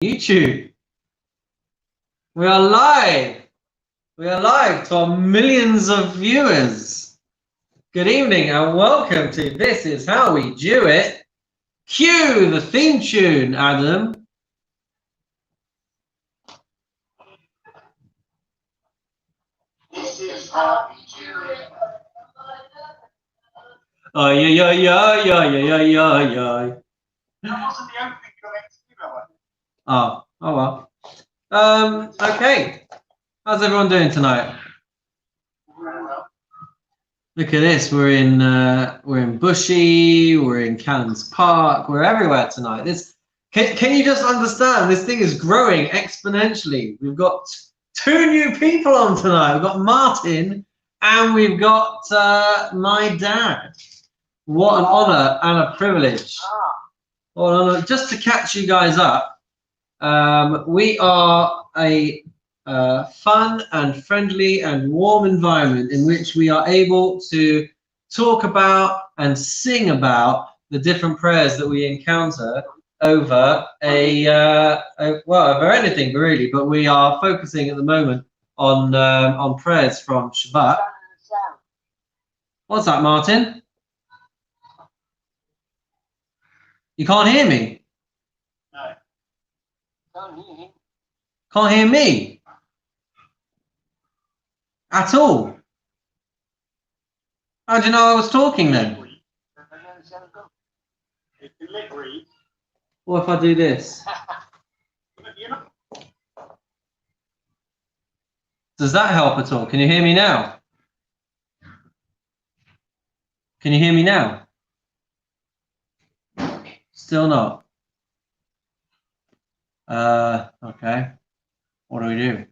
YouTube. We are live. We are live to our millions of viewers. Good evening and welcome to This Is How We Do It. Cue the theme tune, Adam. This is how we do it. Oh yeah, yeah, yeah, yeah, yeah, yeah, yeah. That wasn't the opening correct either. Oh well. Okay. How's everyone doing tonight? Well, Look at this. We're in Bushy. We're in Cannons Park. We're everywhere tonight. Can you just understand? This thing is growing exponentially. We've got two new people on tonight. We've got Martin and we've got my dad. What an honor and a privilege. What an honor. Just to catch you guys up, we are a fun and friendly and warm environment in which we are able to talk about and sing about the different prayers that we encounter over over anything really, but we are focusing at the moment on prayers from Shabbat. What's that, Martin? You can't hear me? no. Can't hear him. Can't hear me? At all? How do you know I was talking then? It's delivery. What if I do this? Does that help at all? Can you hear me now? Can you hear me now? Still not. Okay. What do we do?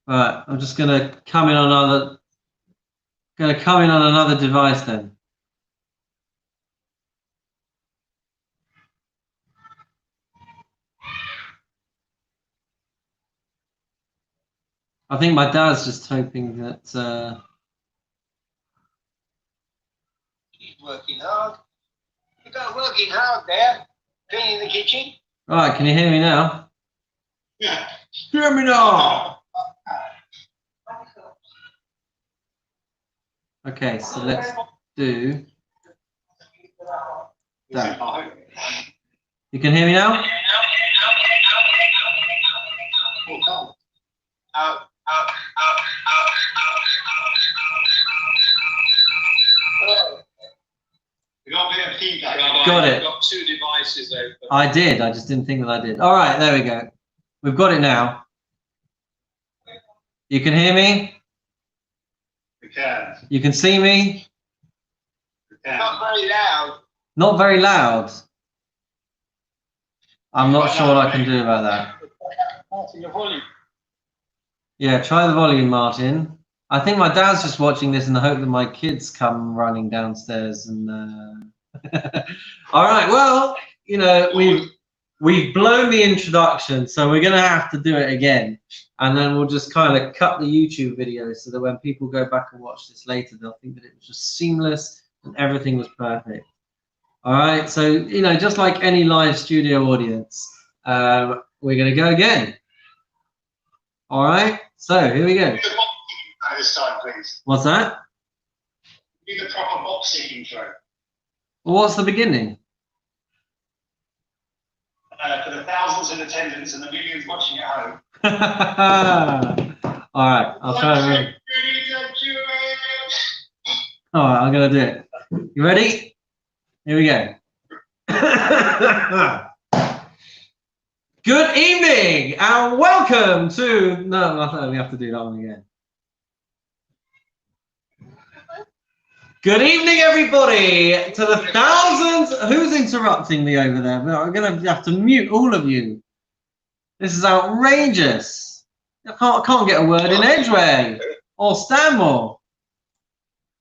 Right, I'm just gonna come in on another device then. I think my dad's just hoping that He's working hard. You got working hard there, cleaning the kitchen. Right, can you hear me now? Yeah. Hear me now. Okay, so let's do that. You can hear me now? Got it. Got two devices open. I did. I just didn't think that I did. All right, there we go. We've got it now. You can hear me? We can. You can see me? We can. Not very loud. Not very loud. I'm not sure what I can do about that. Martin, your volume. Yeah, try the volume, Martin. I think my dad's just watching this in the hope that my kids come running downstairs and all right, well, you know, we've blown the introduction, so we're gonna have to do it again, and then we'll just kind of cut the YouTube video so that when people go back and watch this later, they'll think that it was just seamless and everything was perfect. All right, so you know, just like any live studio audience, we're gonna go again. All right, so here we go. This time, please. What's that? Do the proper boxing intro. Well, what's the beginning? For the thousands in attendance and the millions watching at home. All right, I'll try to remember. All right, I'm gonna do it. You ready? Here we go. Good evening and welcome to. No, I thought we have to do that one again. Good evening, everybody, to the thousands. Who's interrupting me over there? I'm going to have to mute all of you. This is outrageous. I can't get a word in edgeway or Stanmore.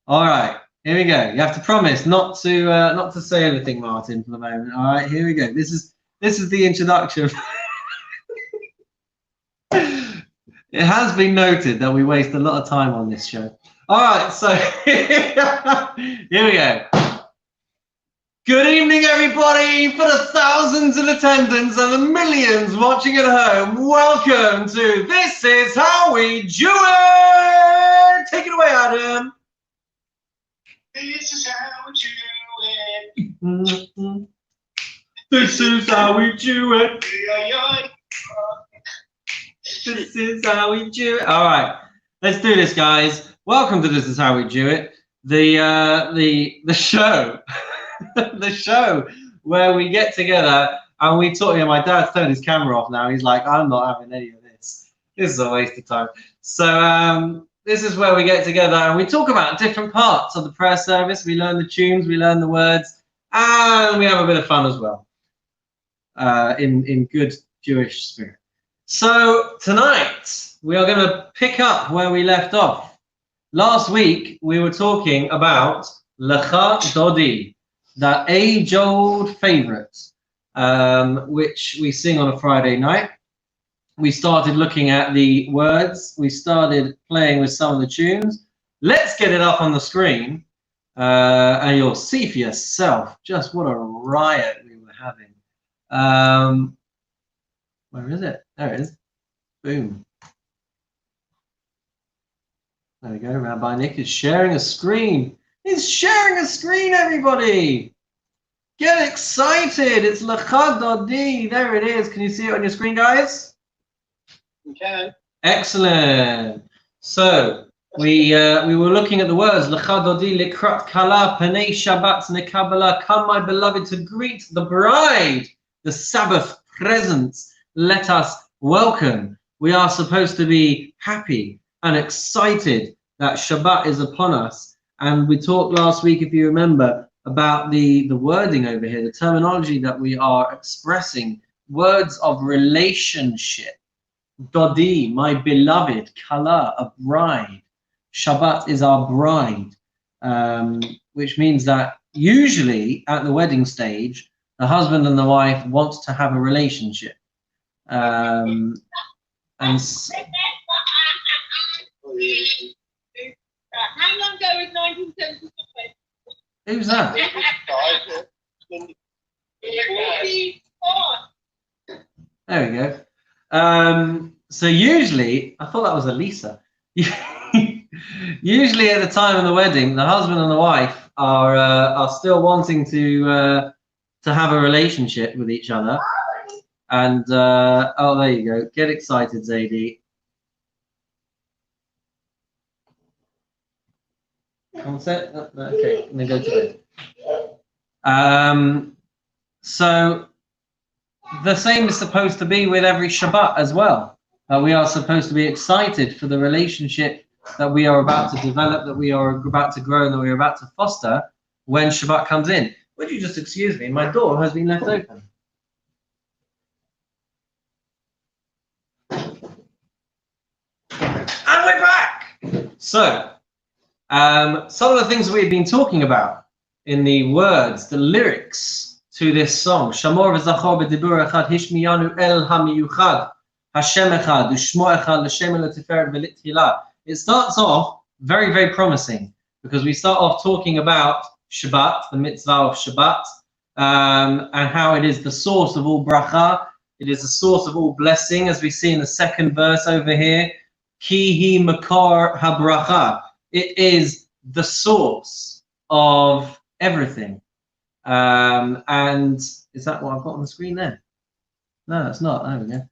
All right, here we go. You have to promise not to say anything, Martin, for the moment. All right, here we go. This is the introduction. It has been noted that we waste a lot of time on this show. All right, so here we go. Good evening, everybody. For the thousands in attendance and the millions watching at home, welcome to This Is How We Do It. Take it away, Adam. This is how we do it. This is how we do it. Yeah. This is how we do it. All right, let's do this, guys. Welcome to This Is How We Do It, the show, the show where we get together and we talk. Yeah, my dad's turned his camera off now. He's like, I'm not having any of this. This is a waste of time. So this is where we get together and we talk about different parts of the prayer service. We learn the tunes, we learn the words, and we have a bit of fun as well. In good Jewish spirit. So tonight we are going to pick up where we left off. Last week we were talking about Lecha, Dodi, that age-old favorite, which we sing on a Friday night. We started looking at the words. We started playing with some of the tunes. Let's get it up on the screen, and you'll see for yourself just what a riot we were having. Where is it? There it is. Boom. There we go. Rabbi Nick is sharing a screen. He's sharing a screen, everybody. Get excited. It's Lecha Dodi. There it is. Can you see it on your screen, guys? We can. Excellent. So we were looking at the words Lecha Dodi likrat kala panei Shabbat nekabala. Come, my beloved, to greet the bride, the Sabbath presence. Let us welcome. We are supposed to be happy and excited that Shabbat is upon us. And we talked last week, if you remember, about the wording over here, the terminology that we are expressing, words of relationship. Dodi, my beloved, Kala, a bride. Shabbat is our bride, which means that usually at the wedding stage, the husband and the wife want to have a relationship. And how long ago was 1975? Who's that? There we go. So usually, I thought that was Elisa. Usually at the time of the wedding, the husband and the wife are still wanting to have a relationship with each other. And oh, there you go. Get excited, Zadie. Concept. Okay, let me go to bed. So the same is supposed to be with every Shabbat as well. We are supposed to be excited for the relationship that we are about to develop, that we are about to grow, and that we are about to foster when Shabbat comes in. Would you just excuse me? My door has been left open. And we're back. So, some of the things we've been talking about in the words, the lyrics to this song, Shamor v'zachor b'dibur echad hishmiyanu el hamiyuchad Hashem echad u'shmo echad l'shem l'tiferet v'lithilah. It starts off very, very promising because we start off talking about Shabbat, the mitzvah of Shabbat, and how it is the source of all bracha. It is the source of all blessing, as we see in the second verse over here. Ki hi makor habracha. It is the source of everything. And is that what I've got on the screen there? No, that's not. There we go.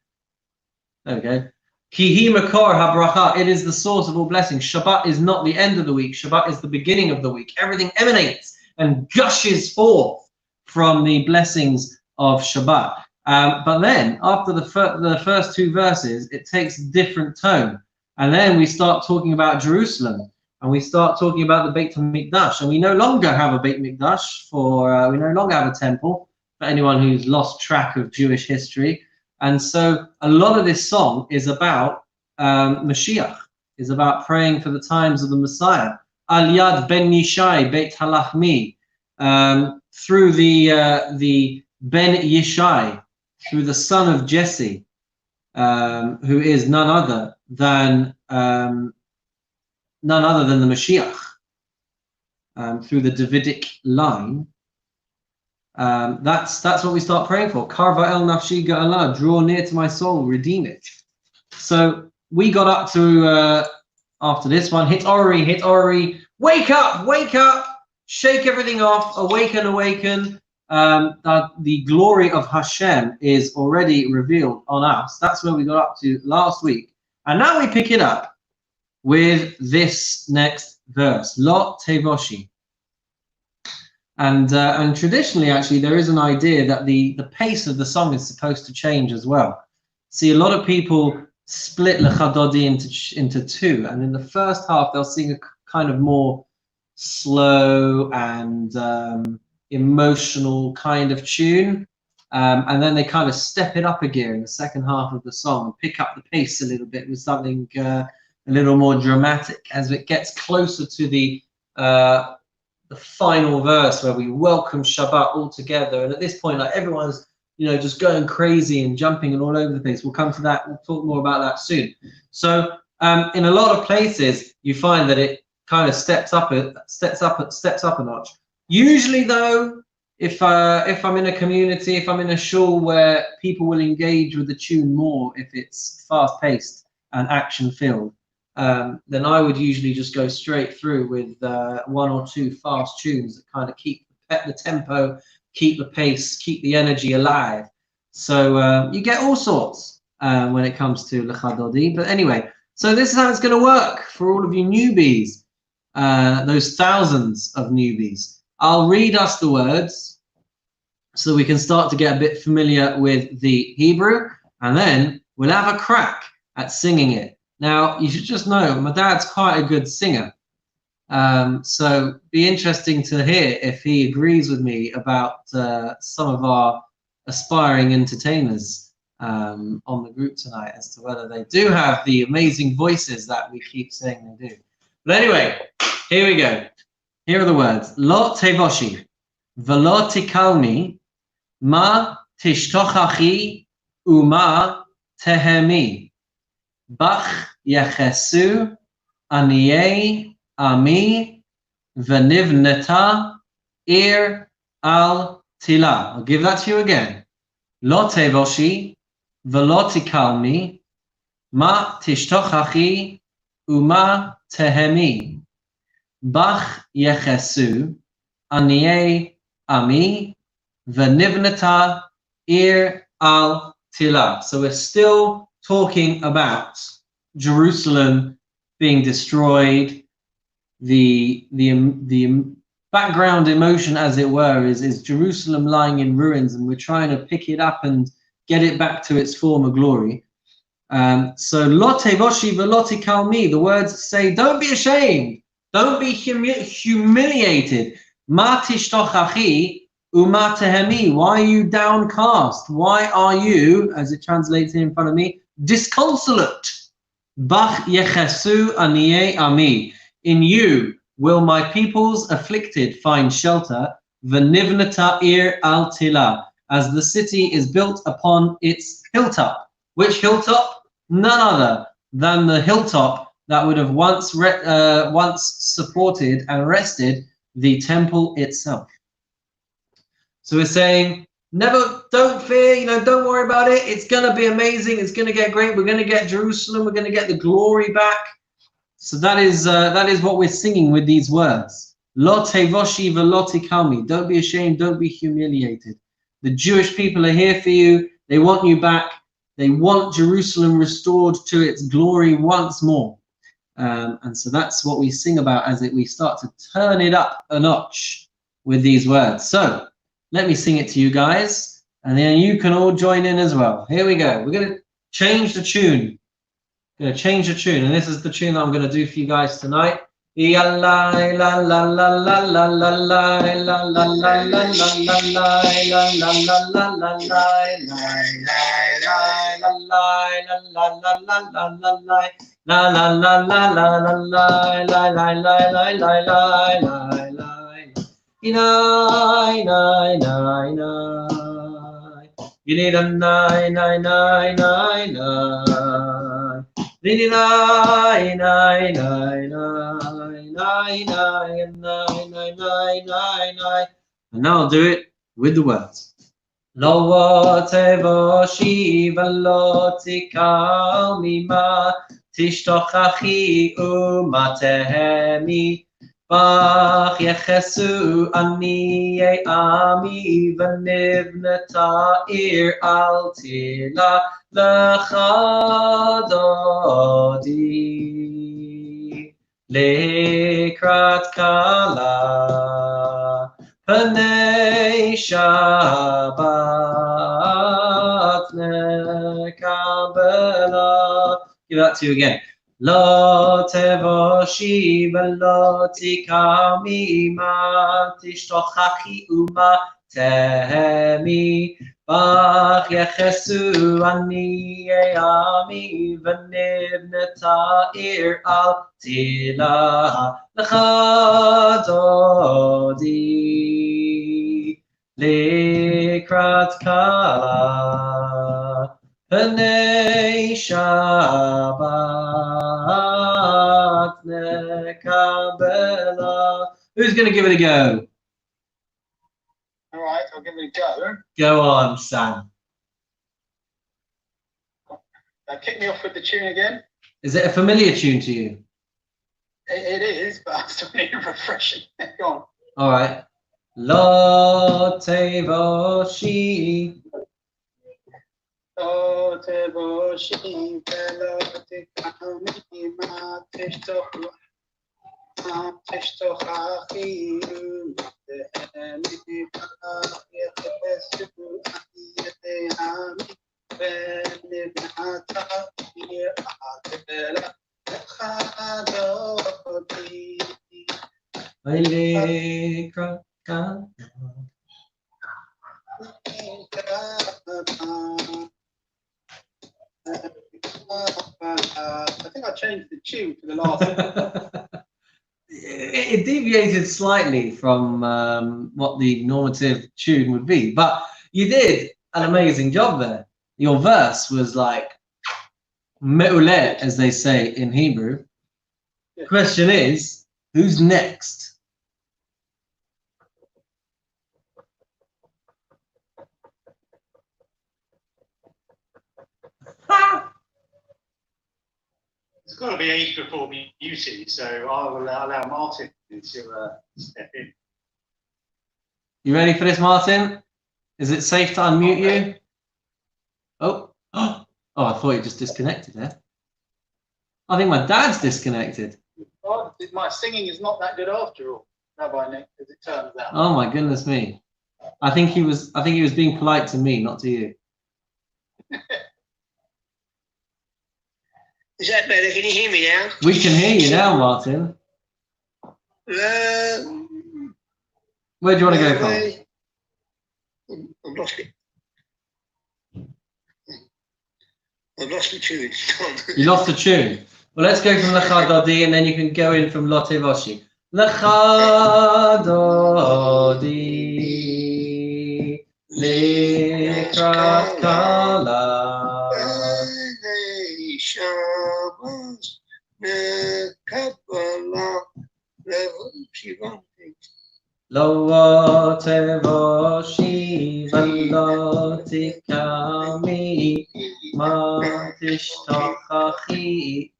There we go. Ki hi makor habracha. It is the source of all blessings. Shabbat is not the end of the week. Shabbat is the beginning of the week. Everything emanates and gushes forth from the blessings of Shabbat. But then, after the first two verses, it takes a different tone. And then we start talking about Jerusalem, and we start talking about the Beit HaMikdash, and we no longer have a Beit Mikdash we no longer have a temple, for anyone who's lost track of Jewish history. And so a lot of this song is about Mashiach, is about praying for the times of the Messiah. Al Yad Ben Yishai Beit Halachmi, through the Ben Yishai, through the son of Jesse, who is none other than none other than the Mashiach through the Davidic line. That's what we start praying for. Karva el nafshi ga'ala, draw near to my soul, redeem it. So we got up to after this one, hit Ori, wake up, shake everything off, awaken. The glory of Hashem is already revealed on us. That's where we got up to last week, and now we pick it up with this next verse, Lo Tevoshi. And traditionally, actually, there is an idea that the pace of the song is supposed to change as well. See, a lot of people split Lecha Dodi into two, and in the first half they'll sing a kind of more slow and emotional kind of tune, and then they kind of step it up a gear in the second half of the song and pick up the pace a little bit with something a little more dramatic as it gets closer to the final verse where we welcome Shabbat all together. And at this point, like, everyone's, you know, just going crazy and jumping and all over the place. We'll come to that. We'll talk more about that soon. So in a lot of places, you find that it kind of steps up a notch. Usually, though, if I'm in a community, if I'm in a shul where people will engage with the tune more, if it's fast-paced and action-filled, then I would usually just go straight through with one or two fast tunes that kind of keep the tempo, keep the pace, keep the energy alive. So you get all sorts when it comes to Lecha Dodi. But anyway, so this is how it's going to work for all of you newbies, those thousands of newbies. I'll read us the words so we can start to get a bit familiar with the Hebrew, and then we'll have a crack at singing it. Now, you should just know, my dad's quite a good singer. So be interesting to hear if he agrees with me about some of our aspiring entertainers on the group tonight, as to whether they do have the amazing voices that we keep saying they do. But anyway, here we go. Here are the words. Lo tevoshi, velo tikalmi, ma tishtochachi, uma tehemi, bach yechesu, aniyei ami, venivneta, ir al tila. I'll give that to you again. Lo tevoshi, velo tikalmi, ma tishtochachi, uma tehemi, bach yechesu, aniyei ami, venivneta, ir al tila. So we're still talking about Jerusalem being destroyed. The background emotion, as it were, is Jerusalem lying in ruins, and we're trying to pick it up and get it back to its former glory. So lo tevoshi velo tikalmi, the words say, don't be ashamed, don't be humiliated. Ma tishtochachi uma tehemi, why are you downcast? Why are you, as it translates in front of me, disconsolate? Bach yechesu aniyei ami, in you will my peoples afflicted find shelter. Venivnata ir al tila, as the city is built upon its hilltop. Which hilltop? None other than the hilltop that would have once supported and rested the temple itself. So we're saying, don't fear, don't worry about it. It's going to be amazing. It's going to get great. We're going to get Jerusalem. We're going to get the glory back. So that is what we're singing with these words. Lo tevoshi velo tikalmi. Don't be ashamed. Don't be humiliated. The Jewish people are here for you. They want you back. They want Jerusalem restored to its glory once more. And so that's what we sing about as we start to turn it up a notch with these words. So let me sing it to you guys, and then you can all join in as well. Here we go. We're going to change the tune. And this is the tune that I'm going to do for you guys tonight. You need a 9, 9, 9, 9, 9. Nini nai nai nai nai nai nai nai nai nai nai nai. And now I'll do it with the words. Lo tevoshi velo tikal mima tishtochachi umatehemi bach yechesu ani ami v'nivnata ir al tila lecha dodi lekrat kala Panei Shabbat nekabela. Give that to you again. Lo tevoshi velo tikami ma tishtochachi uma tehemi bach yechesu ani ami v'nivneta ir al tila lecha dodi lekrat kala Panei Shabbat nekabela. Who's going to give it a go? All right, I'll give it a go. Go on, Sam. Kick me off with the tune again. Is it a familiar tune to you? It is, but I still need refreshing. Go on. All right. Lo tevoshi. Lo tevoshi velo tikami ma tishtochachi umatehemi bach yechesu ani ami v'nivnata ir al tila lecha dodi. Lekrat kala. I think I changed the tune for the last one. It deviated slightly from what the normative tune would be, but you did an amazing job there. Your verse was like me'uleh, as they say in Hebrew. Yeah. Question is, who's next? It's got to be age before beauty, so I will allow Martin to step in. You ready for this, Martin? Is it safe to unmute you? Oh, oh, I thought you just disconnected there. I think my dad's disconnected. Oh, my singing is not that good after all, Rabbi Nick, as it turns out. Oh my goodness me! I think he was being polite to me, not to you. Is that better? Can you hear me now? We can hear you now, Martin. Where do you want to go from? I've lost it. I've lost the tune. You lost the tune. Well, let's go from Lecha Dodi, and then you can go in from Lo Tevoshi. Lecha Dodi Lekrat Kala. Lo tevoshi velo tikami ma tishtochachi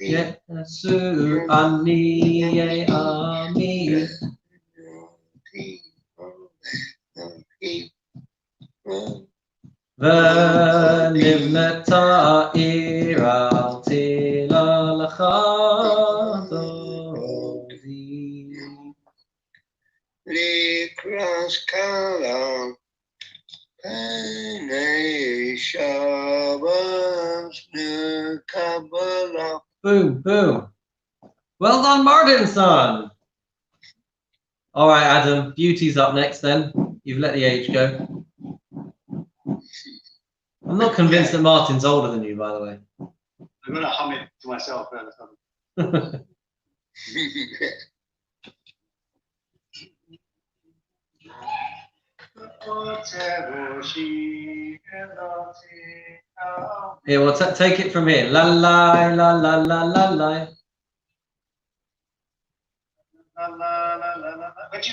yesu ani ami v'nivneta ir al tila lecha dodi Lekras kala panei Shabbat nekabela. Boom, boom. Well done, Martin, son. All right, Adam, beauty's up next then. You've let the age go. I'm not convinced that Martin's older than you, by the way. I'm going to hum it to myself. Here, we'll take it from here. La la la la la la la.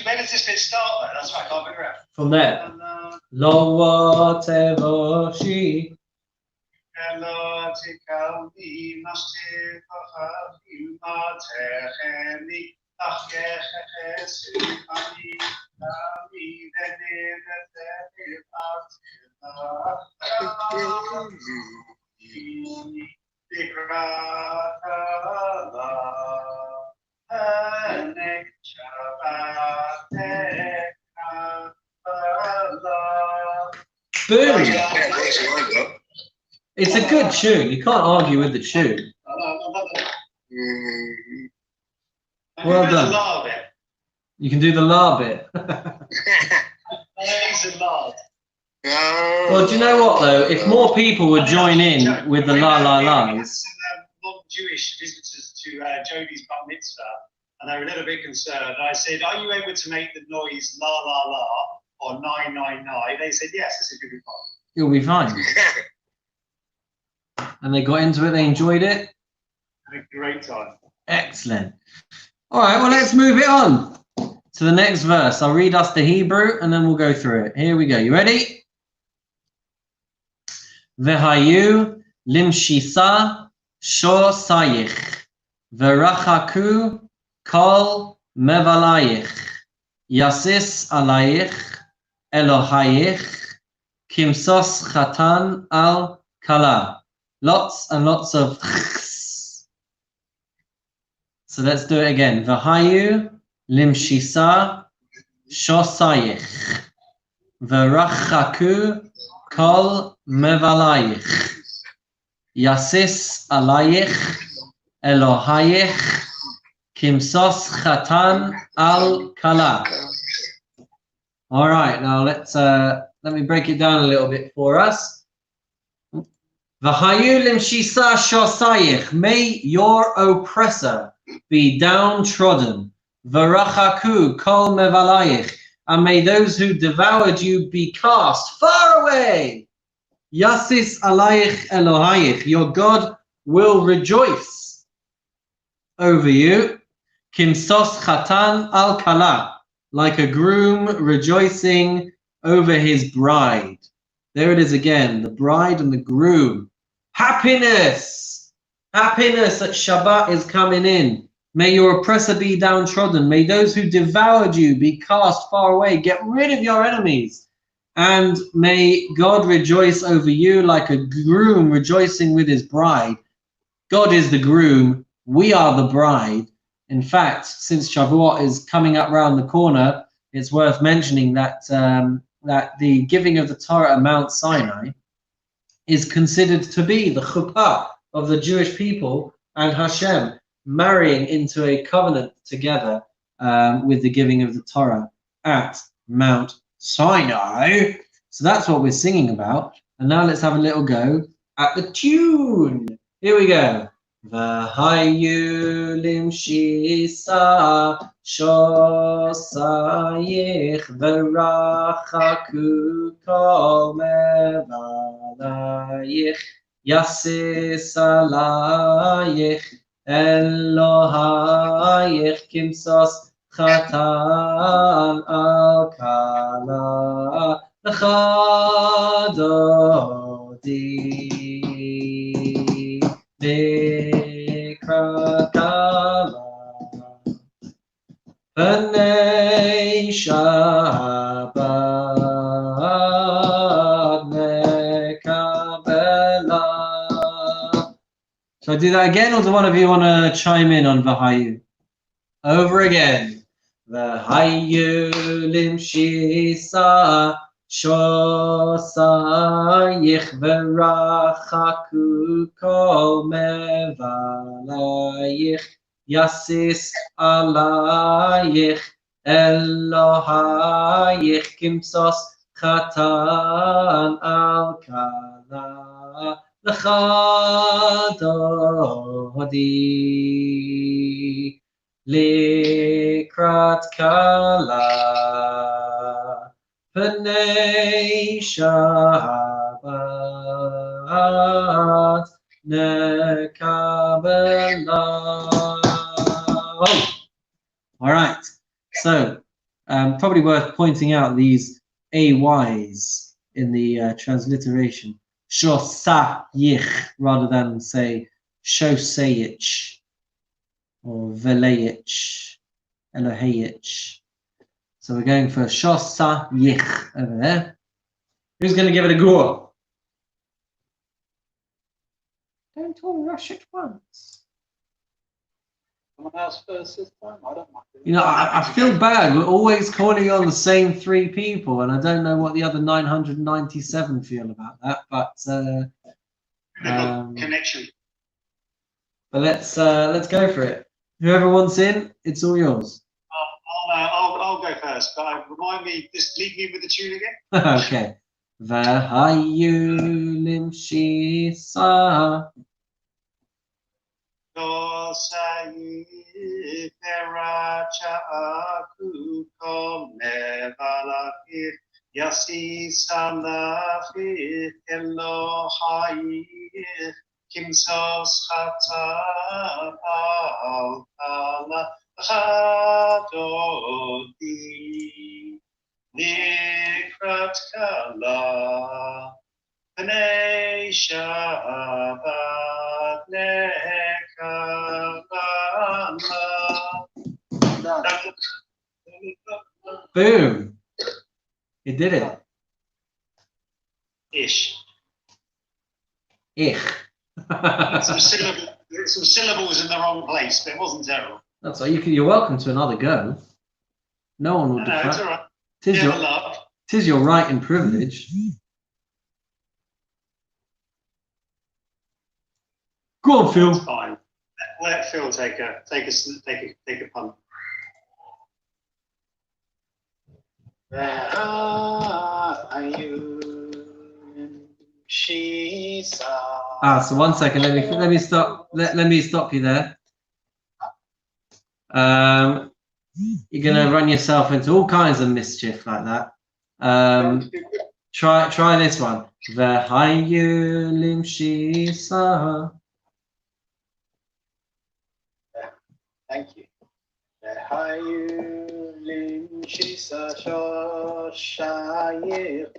Where does this bit start though? That's why I can't figure out. From there. Lo whatever she. Boom! It's a good tune. You can't argue with the tune. Well done. You can do the la bit. Well, do you know what though? If more people would join in with the la la la's. Non-Jewish visitors to Jodie's bar mitzvah, and they were a little bit concerned. I said, "Are you able to make the noise la la la or 999?" They said, "Yes." I said, "You'll be fine." You'll be fine. And they got into it. They enjoyed it. Had a great time. Excellent. All right. Well, let's move it on to the next verse. I'll read us the Hebrew, and then we'll go through it. Here we go. You ready? V'hayu limshisa Shor sayich, v'rachaku kol mevalayich, yasis alayich, Elohayich, kimsos chatan al kala. Lots and lots of chs. So let's do it again. V'hayu limshisa shor sayich, v'rachaku kol mevalayich. Yasis alayich Elohayich kimsos chatan al kala. All right, now let me break it down a little bit for us. V'hayu limshisa shosayich, may your oppressor be downtrodden. V'rachaku kol mevalayich, and may those who devoured you be cast far away. Yasis alayich Elohayich, your God will rejoice over you. Kimsos chatan al kala, like a groom rejoicing over his bride. There it is again, the bride and the groom. Happiness! Happiness at Shabbat is coming in. May your oppressor be downtrodden. May those who devoured you be cast far away. Get rid of your enemies. And may God rejoice over you like a groom rejoicing with his bride. God is the groom. We are the bride. In fact, since Shavuot is coming up round the corner, it's worth mentioning that that the giving of the Torah at Mount Sinai is considered to be the chuppah of the Jewish people and Hashem marrying into a covenant together with the giving of the Torah at Mount Sinai. So that's what we're singing about. And now let's have a little go at the tune. Here we go. V'hayu limshisa shosayich v'rachaku kol mevalayich yasis alayich Elohayich kimsos chatan al kala Lecha Dodi Nikrat kala B'nei Shabbat Mekabela. So I do that again, or do one of you want to chime in on V'hayu? Over again. V'hayu limshisa shosayich v'rachaku kol mevalayich yasis alayich Elohayich kimsos chatan al kala Lecha Dodi Likrat kala Pnei Shabbat Nekabelah. All right. So probably worth pointing out these AYs in the transliteration. Shosayich rather than say Shosayich or Velayich, Elohayich. So we're going for Shosayich over there. Who's going to give it a go? Don't all rush at once. Someone else first this time? I don't mind. You know, I feel bad. We're always calling on the same 3 people, and I don't know what the other 997 feel about that. But Connection. But let's go for it. Whoever wants in, it's all yours. I'll go first, but remind me, just leave me with the tune again. Okay. V'hayu limshisa. Dosai Peracha Kukomevalaki Yasi Salafi Elohai Kimsos Chata Alkala Dodi Nikrat Kala Pnei Shabbat Boom. You did it. Ish. Ich. Some syllables in the wrong place, but it wasn't terrible. That's all. You're welcome to another go. No one will No, it's all detract. right. Tis your right and privilege. Go on, Phil. It's fine. Let Phil take a punt. So 1 second. Let me stop. Let me stop you there. You're gonna run yourself into all kinds of mischief like that. Try this one. V'hayu limshisa. Thank you. V'hayu limshisa shoshayich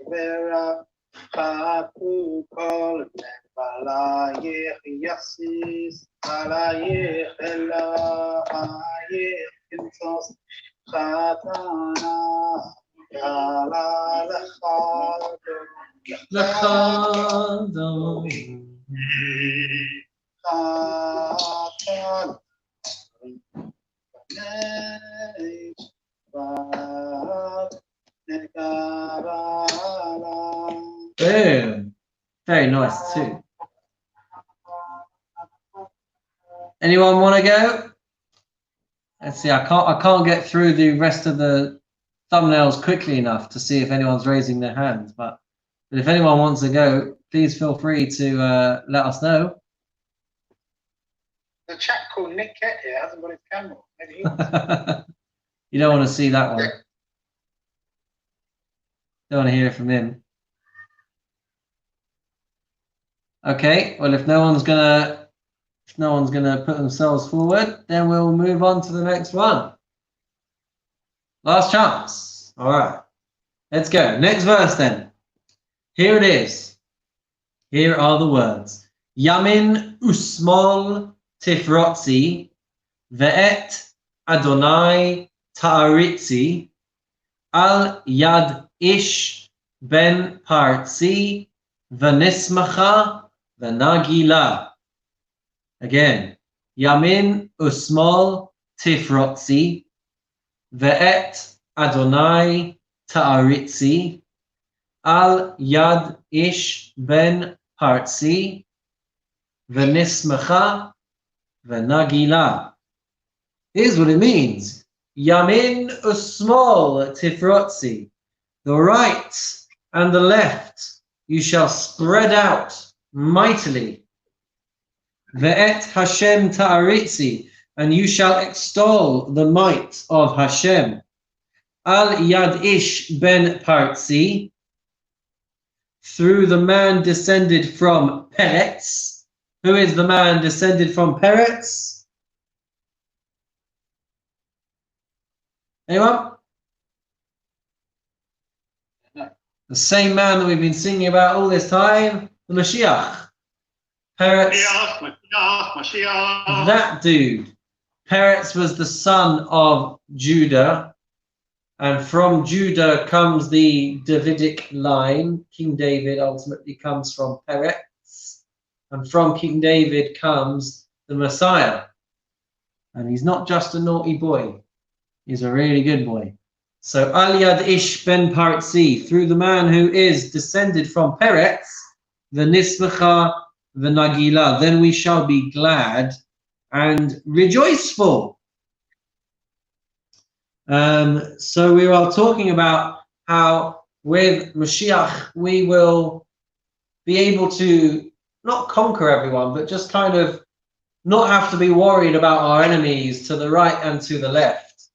v'rachaku kol nevalayich yasis alayich elohayich kimsos chatana kala L'chadom. chatan Boom. Very nice too. Anyone want to go? Let's see. I can't get through the rest of the thumbnails quickly enough to see if anyone's raising their hands. But if anyone wants to go, please feel free to let us know. The chap called Nick Kett here hasn't got his camera. Maybe he You don't want to see that one. Don't want to hear it from him. Okay. Well, if no one's gonna put themselves forward, then we'll move on to the next one. Last chance. All right. Let's go. Next verse then. Here it is. Here are the words. Yamin usmol tifrotzi ve'et Adonai ta'aritzi al yad ish ben partzi v'nismacha v'nagila. Again. Yamin usmol tifrotzi ve'et Adonai ta'aritzi al yad ish ben partzi v'nismacha v'nagila. Here's what it means. Yamin usmol tifrotzi. The right and the left you shall spread out mightily. Ve'et Hashem ta'aritzi. And you shall extol the might of Hashem. Al Yad Ish ben Partzi, through the man descended from Peretz. Who is the man descended from Peretz? Anyone? No. The same man that we've been singing about all this time, the Mashiach. Peretz, Mashiach. that dude. Peretz was the son of Judah, and from Judah comes the Davidic line. King David ultimately comes from Peretz, and from King David comes the Messiah. And he's not just a naughty boy, he's a really good boy. So Al Yad Ish ben Partzi, through the man who is descended from Peretz, the Nismacha, the Nagila, then we shall be glad and rejoiceful. So we are talking about how with Mashiach we will be able to not conquer everyone, but just kind of not have to be worried about our enemies to the right and to the left.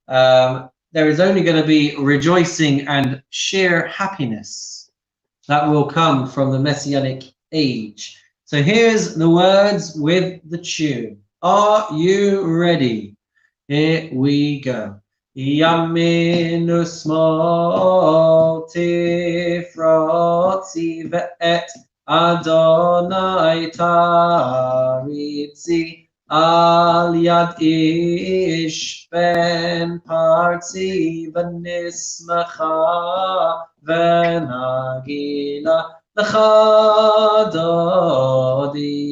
There is only going to be rejoicing and sheer happiness that will come from the Messianic age. So here's the words with the tune. Are you ready? Here we go. Yaminu small tifrotzi ve'et Adonai taritzi al yad ish ben partzi v'nismacha v'nagila lecha Dodi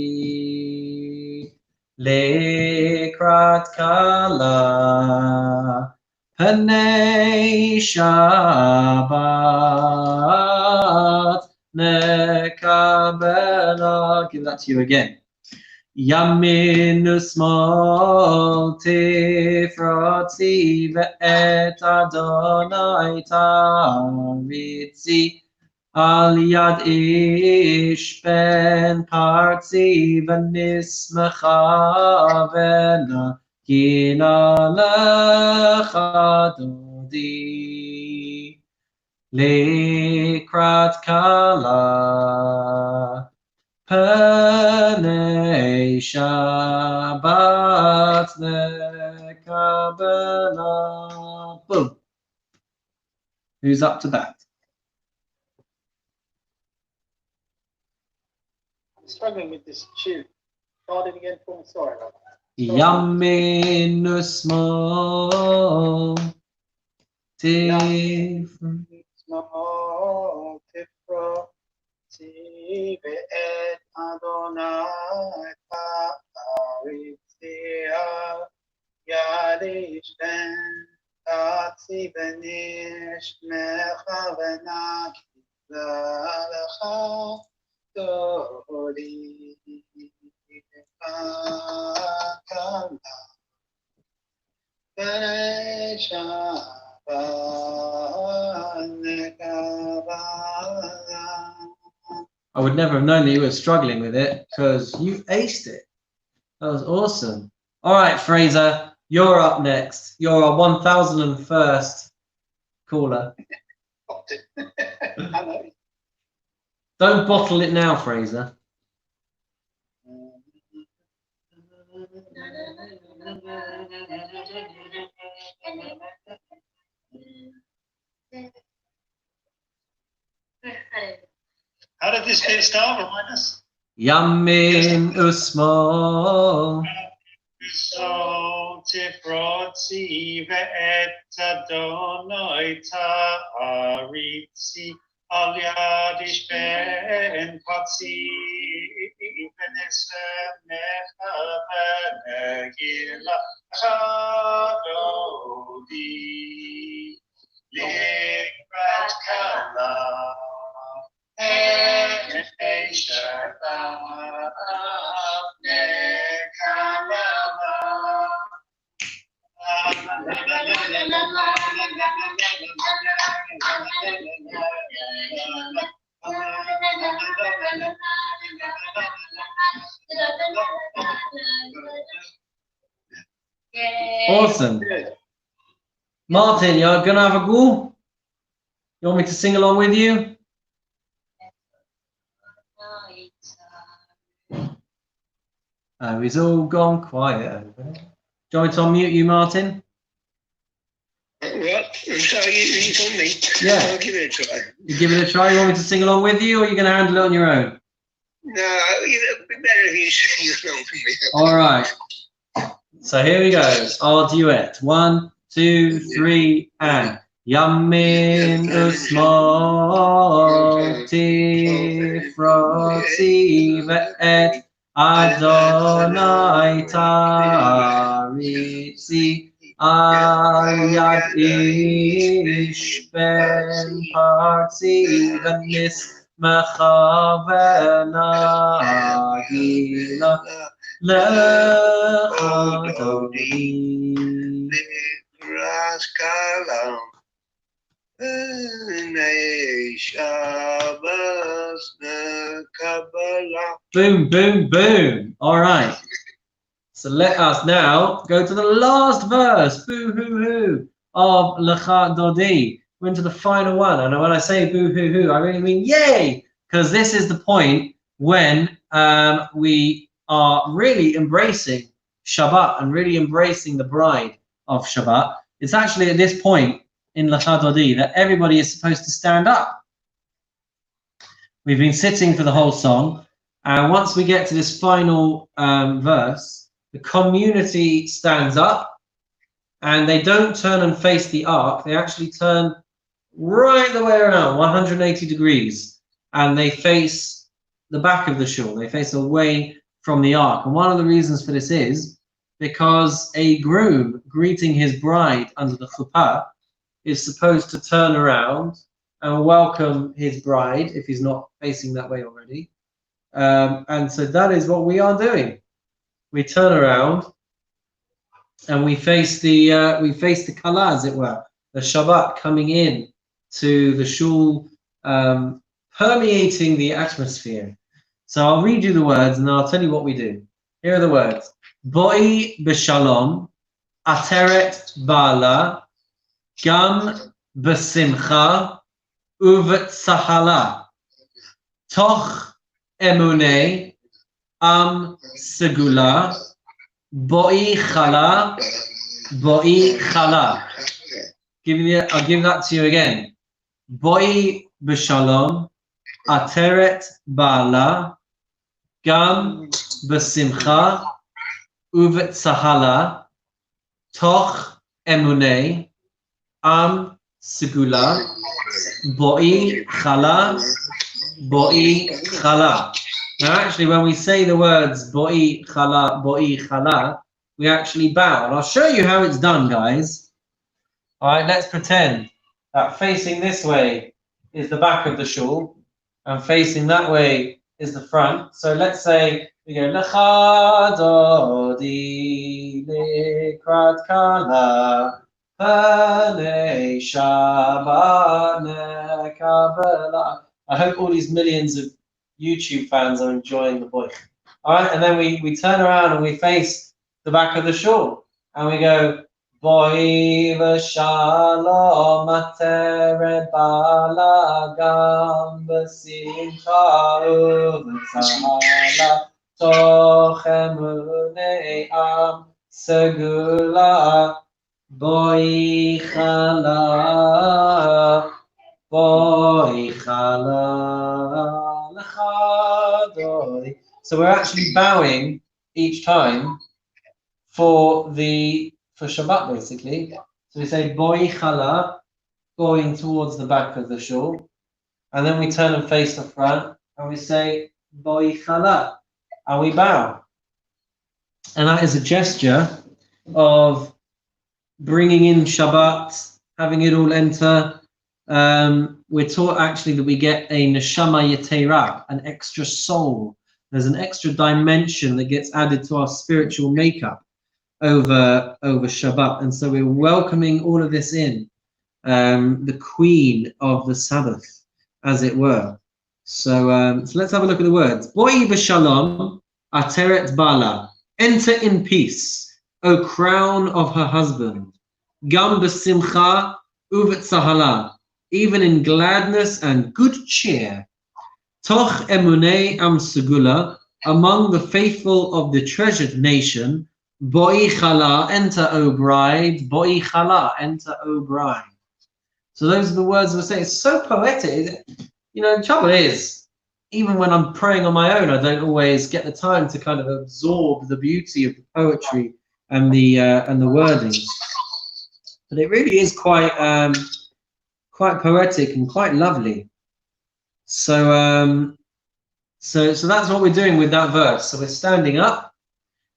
lekrat kala Hanei Shabbat Nekabela. Give that to you again. Yamin Usmol Tifrotzi Ve'et Adonai Taritzi Al Yad Ish Ben Partzi V'nismacha V'na Gila lecha Dodi lekrat kala penei Shabbat nekabela. Boom. Who's up to bat? I'm struggling with this tune. Start it again for me. Sorry about that. Yamin Usmol Tifrotzi Small tifrotzi ve'et Adonai taritzi al yad ish ben partzi v'nishmecha v'nagila lecha Dodi Penei I would never have known that you were struggling with it because you aced it. That was awesome. All right, Fraser, you're up next. You're our 1001st caller. Don't bottle it now, Fraser. How did this bit start? Remind us. Yamin Usmol. So tifrotzi ve'et Adonai taritzi al yad ish ben partzi v'nismecha v'nagila Dodi lekrat kala Penei Shabbat nekabela. Awesome. Martin, you're gonna have a go? You want me to sing along with you? Oh, he's all gone quiet. Do you want me to unmute you, Martin? What? So you told me? Yeah. I'll give it a try. You give it a try. You want me to sing along with you, or are you going to handle it on your own? No, it'd be better if you sing along with me. All right. So here we go. Our duet. 1, 2, 3, and Yamin usmoti froti ve'et Adonai taritzi al yad ish ben parzi v'nismecha v'nagila Lecha Dodi. Raskalam. Boom, boom, boom. All right. So let us now go to the last verse, boo hoo hoo, of Lecha Dodi. We're into the final one. And when I say boo hoo hoo, I really mean yay, because this is the point when we are really embracing Shabbat and really embracing the bride of Shabbat. It's actually at this point in Lecha Dodi that everybody is supposed to stand up. We've been sitting for the whole song, and once we get to this final verse, the community stands up, and they don't turn and face the ark. They actually turn right the way around, 180 degrees, and they face the back of the shul. They face away from the ark. And one of the reasons for this is because a groom greeting his bride under the chuppah is supposed to turn around and welcome his bride if he's not facing that way already. And so that is what we are doing. We turn around and we face the kala, as it were, the Shabbat coming in to the shul, permeating the atmosphere. So I'll read you the words and then I'll tell you what we do. Here are the words. Boi b'shalom, ateret ba'ala, gam b'simcha, uv'tsahala, toch emunei, am segula, boi chala, boi chala. I'll give that to you again. Boi b'shalom, ateret ba'ala, gam b'simcha, uv'tsahala, toch emunei, am segula, boi chala, boi chala. Now actually when we say the words boi chala, we actually bow. And I'll show you how it's done, guys. Alright, let's pretend that facing this way is the back of the shul, and facing that way is the front. So let's say we go Lecha Dodi Likrat Kala Panei Shabbat Nekabela. I hope all these millions of YouTube fans are enjoying the voice. Alright, and then we turn around and we face the back of the shul and we go Boi v'shalom ateret ba'ala gam b'simcha uv'tzahala toch emunei am segula boi chala lecha dodi. So we're actually bowing each time for Shabbat, basically. So we say boi chala, going towards the back of the shul, and then we turn and face the front, and we say boi chala, and we bow. And that is a gesture of bringing in Shabbat, having it all enter. We're taught actually that we get a neshama yetera, an extra soul. There's an extra dimension that gets added to our spiritual makeup over Shabbat, and so we're welcoming all of this in, the queen of the Sabbath, as it were. So let's have a look at the words. Boi b'shalom ateret bala, enter in peace, O crown of her husband. Gam b'simcha u'v'tzahala, even in gladness and good cheer. Toch emunei am segula, among the faithful of the treasured nation. Boi chala, enter, O bride. Boi chala, enter, O bride. So those are the words we're saying. It's so poetic. You know, the trouble is, even when I'm praying on my own, I don't always get the time to kind of absorb the beauty of the poetry and the wordings. But it really is quite poetic and quite lovely. So so that's what we're doing with that verse. So we're standing up,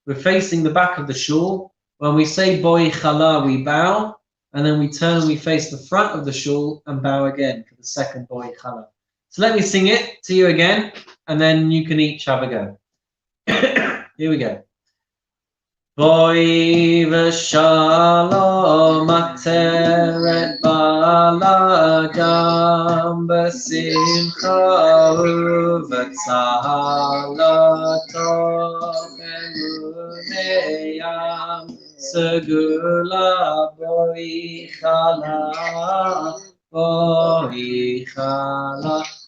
we're facing the back of the shawl. When we say boi chala, we bow, and then we turn and we face the front of the shawl and bow again for the second boi chala. So let me sing it to you again, and then you can each have a go. Here we go. Boi v'shalom ateret bala gam b'simcha u'v'tzahala toch emuneyam segula boi chala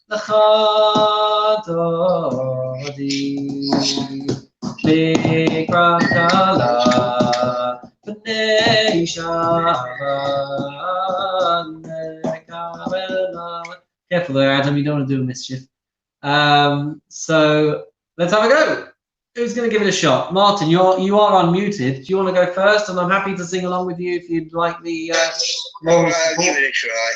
lecha Dodi. Lekrakala, B'nei Shabbat, Nekabela. Careful there, Adam, you don't want to do a mischief. So let's have a go. Who's going to give it a shot? Martin, you are unmuted. Do you want to go first? And I'm happy to sing along with you if you'd like the I'll give it a try.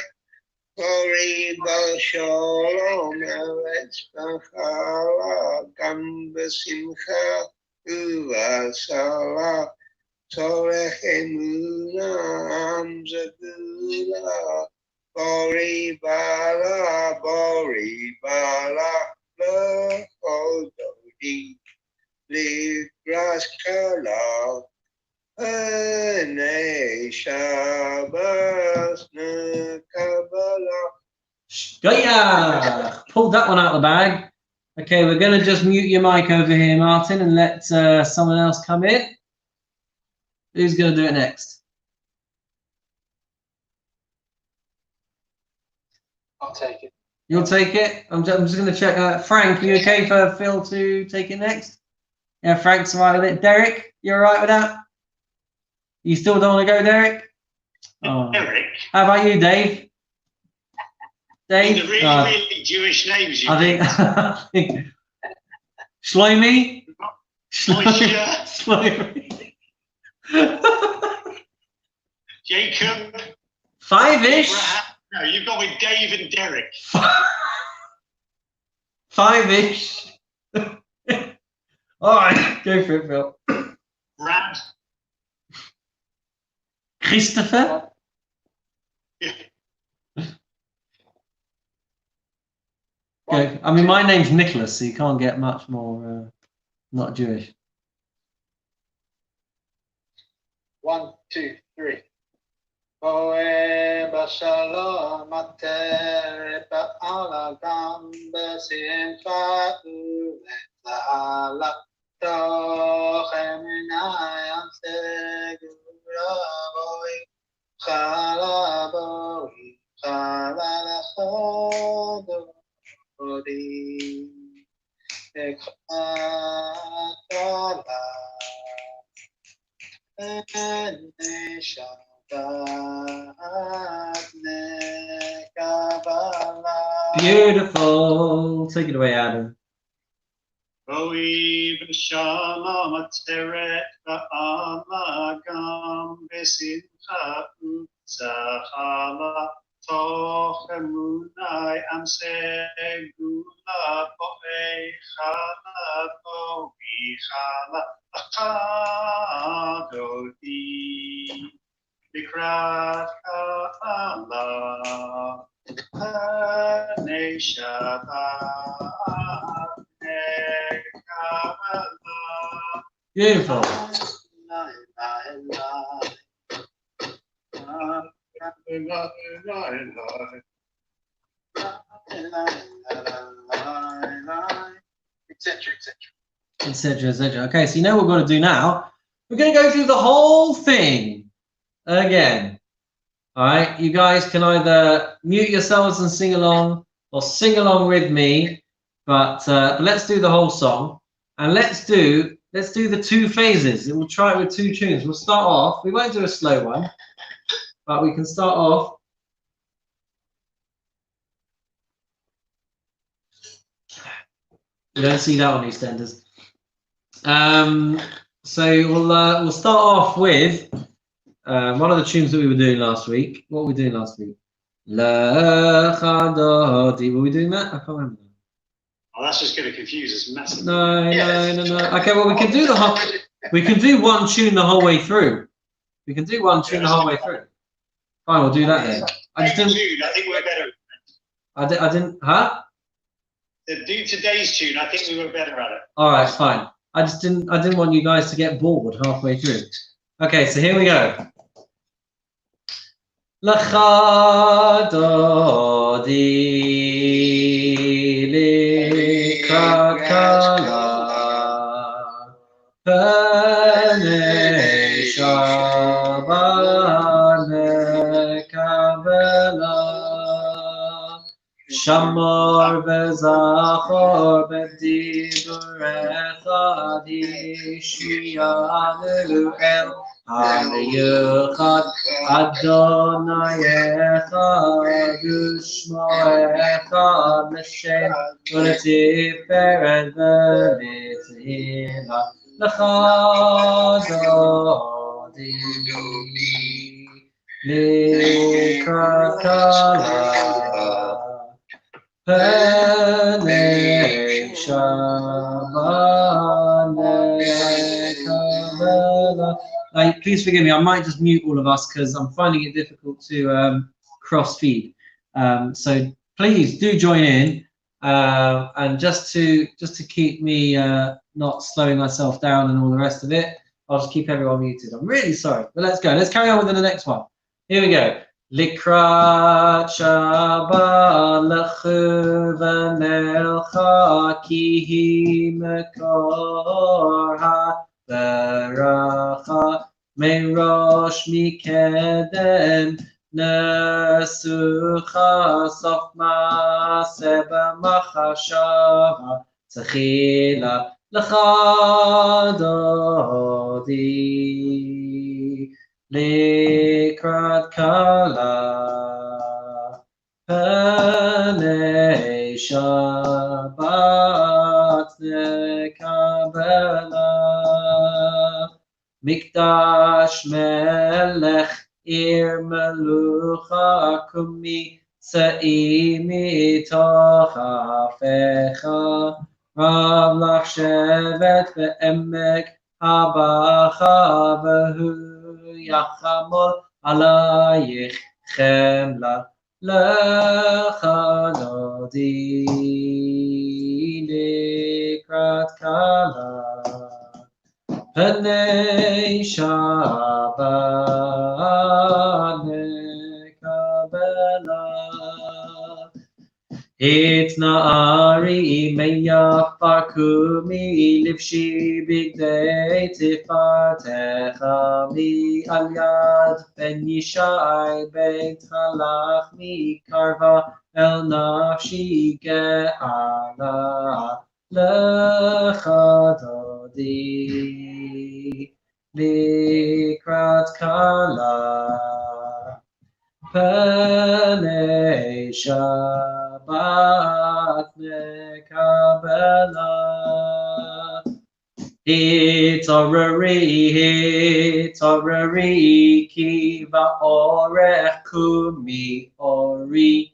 Bori b'shalom eretz b'chala gam b'simcha u'v'tzahala torech emuna am zegula bori bala le'ododi ligras kala B'nei Shabbos nekabala. Shkoyach! Pulled that one out of the bag. Okay, we're going to just mute your mic over here, Martin, and let someone else come in. Who's going to do it next? I'll take it. You'll take it? I'm just going to check. Frank, are you okay for Phil to take it next? Yeah, Frank's all right with it. Derek, you all right with that? You still don't want to go, Derek? Oh. Derek? How about you, Dave? Dave? The really Jewish names you I think Shlomi? Shlomi. Jacob? Five-ish? No, you've gone with Dave and Derek. Five-ish. All right, go for it, Phil. Brad? Christopher? Okay. I mean, my name's Nicholas, so you can't get much more not Jewish. 1, 2, 3. Boi b'shalom ateret bala gam b'simcha u'v'tzahala toch emuneyam segula boi chala lecha Dodi. Lekrakala, B'nei Shabbat, Nekabala. Beautiful. Take it away, Adam. Boi b'shalom ateret ba'ala gam b'simcha u'tzahala toch emunai am segula boi chala lecha Dodi likrat kala B'nei Shabbat nekabala. Beautiful. Etc. Okay, so you know what we're going to do now? We're going to go through the whole thing. again. All right, you guys can either mute yourselves and sing along, or sing along with me. But let's do the whole song, and let's do the two phases. We'll try it with two tunes. We'll start off. We won't do a slow one, but we can start off. You don't see that on EastEnders. So we'll start off with one of the tunes that we were doing last week. What were we doing last week? Lecha, Dodi. Were we doing that? I can't remember. Oh, that's just going to confuse us massively. No. Okay, well we can do one tune the whole way through. We can do one tune the whole way through. Fine, we'll do that then. I think we're better. I didn't. Huh? To do today's tune, I think we were better at it. All right, fine. I didn't want you guys to get bored halfway through. Okay, so here we go. Lecha, Dodi, Lecha, Kala, Penei Shabbat Nekabela, Shamor Bezachor Bediburecha Dishiyanu El Hayuchad Adonai Echad Ushmo Echad L'Shem U'Letiferet V'Letehila Lecha Dodi Likrat Kala Penei Shabbat Nekabela. Please forgive me, I might just mute all of us because I'm finding it difficult to cross feed. So please do join in, and just to keep me not slowing myself down and all the rest of it, I'll just keep everyone muted. I'm really sorry, but let's go. Let's carry on with the next one. Here we go. Likrat Shabbat lechu v'nelcha ki hi mekor ha'beracha merosh mikedem nesucha sof ma'aseh b'machashava tzechila lecha Dodi Likrat Kala Penei Shabbat Nekabela Mikdash Melech Ir Melucha Kumi Se'i Mitoch Hafecha Rav Lach Shevet Ve'emek Habacha Vehu Yachamol Alayich Chemla Lecha Dodi Likrat Kala Penei Shabbat Nekabela Itna'ari meyafar kumi livshi bigdei tifartecha mi al yad ben yishai beit halach mi karva el nafshi ge'ala lecha Dodi likrat kala Penei Shabbat Nekabela Hitorari ki va'orech kumi uri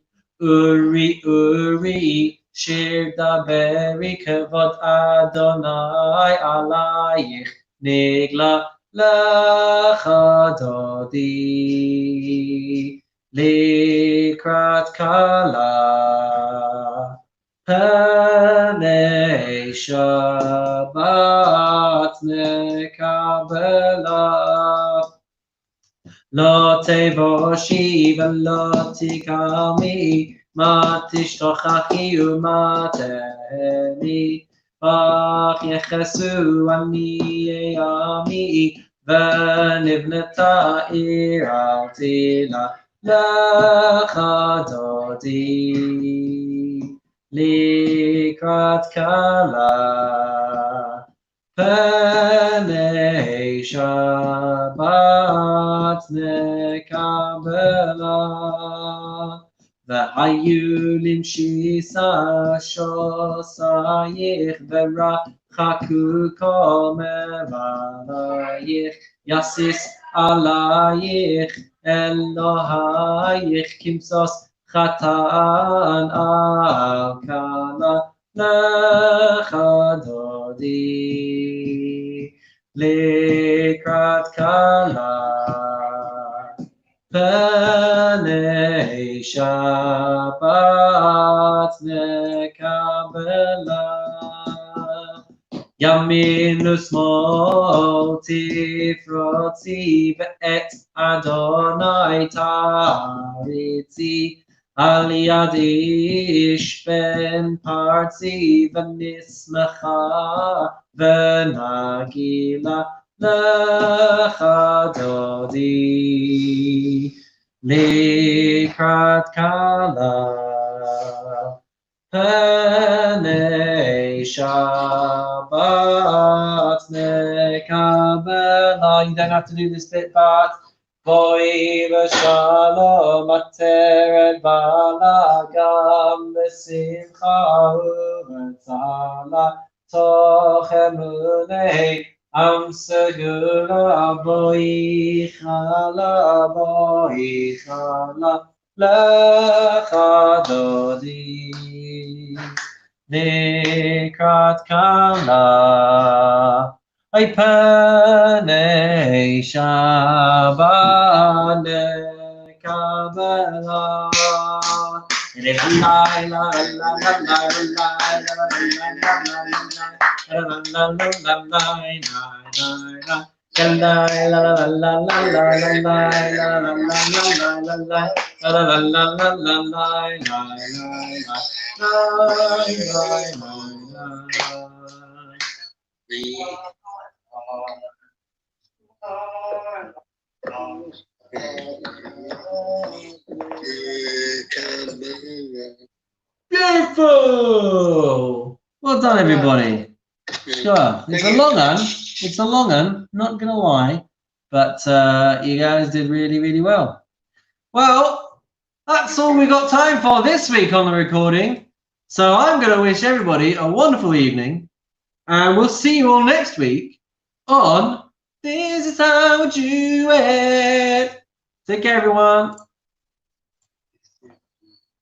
shir daberi kevod Adonai alayich nigla lecha Dodi Likrat Kala Penei Shabbat Nekabela Lo tevoshi v'lo tikami ma tishtochachi u'ma tehemi Bach yechesu ani ami ונבנתה עיר על תלה לך דודי לקראת כלה פני שבת נקבלה והיו למשיסה שוסייך ורחקו כל מבלייך יסיס עלייך אלוהייך כמסוס חתן על כלה לך דודי לקראת כלה פני שבת נקבלה ימין ושמאל תפרוצי ואת אדוני תריצי על יד איש בן פרצי ונשמחה ונגילה לך דודי לקראת כלה פני שבת נקבלה. You don't have to do this bit, but בואי בשלום עטרת בעלה גם בשמחה ובצהלה תוך אמוני עם סגולה בואי חלה לך דודי לקראת כלה אי פני שבת נקבלה Beautiful! Well done, everybody. Sure. It's a long one. It's a long one, not gonna lie. But you guys did really, really well. Well, that's all we got time for this week on the recording. So I'm gonna wish everybody a wonderful evening. And we'll see you all next week on This Is How We Do It. Take care, everyone.